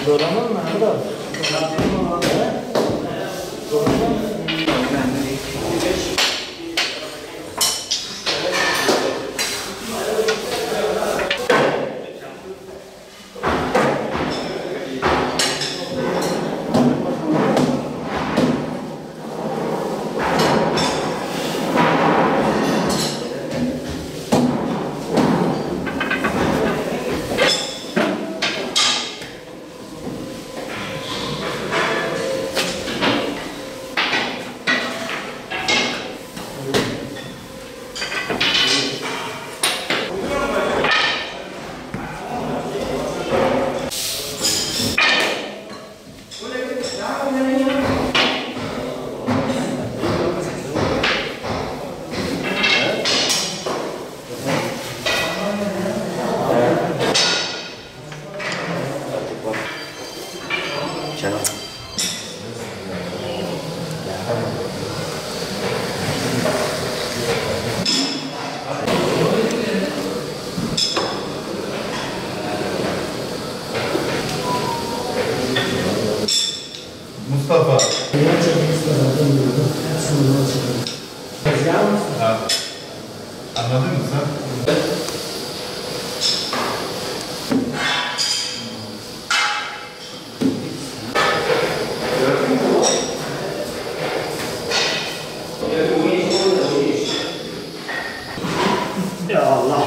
Dolamam mı? Mustafa. Ha. Anladın mı sen? Ya Allah.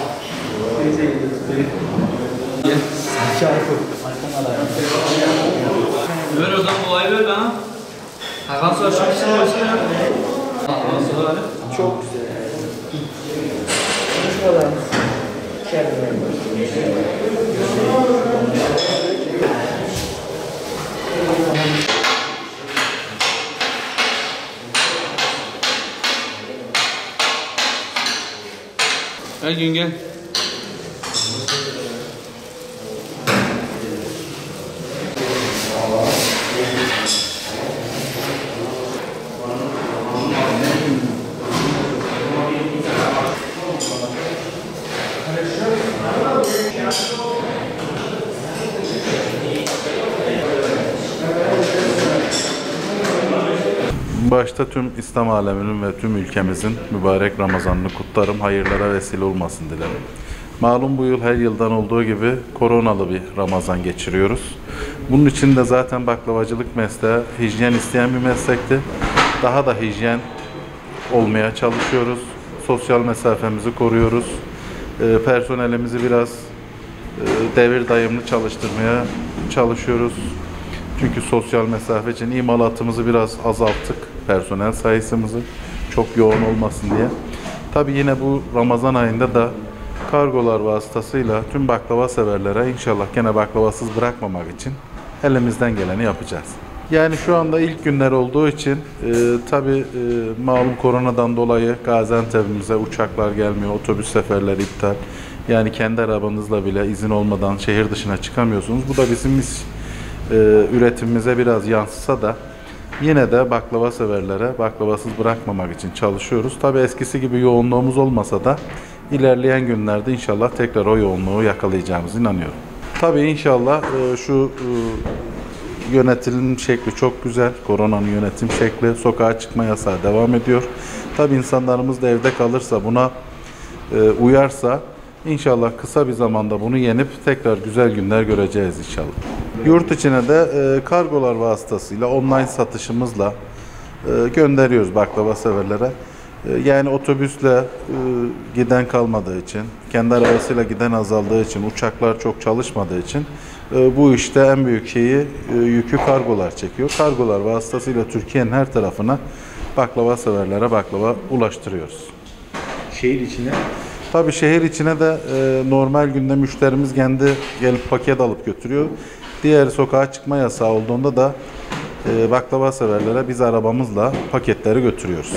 Ver o zaman olayı ver bana. Hakan sonra çok isim versene. Nasıl öyle? Çok güzel. Şuradan kendime Gel gün gel. Başta tüm İslam aleminin ve tüm ülkemizin mübarek Ramazan'ını kutlarım. Hayırlara vesile olmasın dilerim. Malum bu yıl her yıldan olduğu gibi koronalı bir Ramazan geçiriyoruz. Bunun için de zaten baklavacılık mesleği hijyen isteyen bir meslekti. Daha da hijyen olmaya çalışıyoruz. Sosyal mesafemizi koruyoruz. Personelimizi biraz devir daimli çalıştırmaya çalışıyoruz. Çünkü sosyal mesafe için imalatımızı biraz azalttık. Personel sayısımızı çok yoğun olmasın diye. Tabii yine bu Ramazan ayında da kargolar vasıtasıyla tüm baklava severlere inşallah gene baklavasız bırakmamak için elimizden geleni yapacağız. Yani şu anda ilk günler olduğu için tabii malum koronadan dolayı Gaziantep'imize uçaklar gelmiyor, otobüs seferleri iptal. Yani kendi arabanızla bile izin olmadan şehir dışına çıkamıyorsunuz. Bu da bizim üretimimize biraz yansısa da yine de baklava severlere baklavasız bırakmamak için çalışıyoruz. Tabii eskisi gibi yoğunluğumuz olmasa da ilerleyen günlerde inşallah tekrar o yoğunluğu yakalayacağımıza inanıyorum. Tabii inşallah şu yönetim şekli çok güzel. Koronanın yönetim şekli, sokağa çıkma yasağı devam ediyor. Tabii insanlarımız da evde kalırsa, buna uyarsa İnşallah kısa bir zamanda bunu yenip tekrar güzel günler göreceğiz inşallah. Yurt içine de kargolar vasıtasıyla online satışımızla gönderiyoruz baklava severlere. Yani otobüsle giden kalmadığı için, kendi arabasıyla giden azaldığı için, uçaklar çok çalışmadığı için bu işte en büyük yükü kargolar çekiyor. Kargolar vasıtasıyla Türkiye'nin her tarafına baklava severlere baklava ulaştırıyoruz. şehir içine. Tabii şehir içine de normal günde müşterimiz kendi gelip paket alıp götürüyor. Diğer sokağa çıkma yasağı olduğunda da baklava severlere biz arabamızla paketleri götürüyoruz.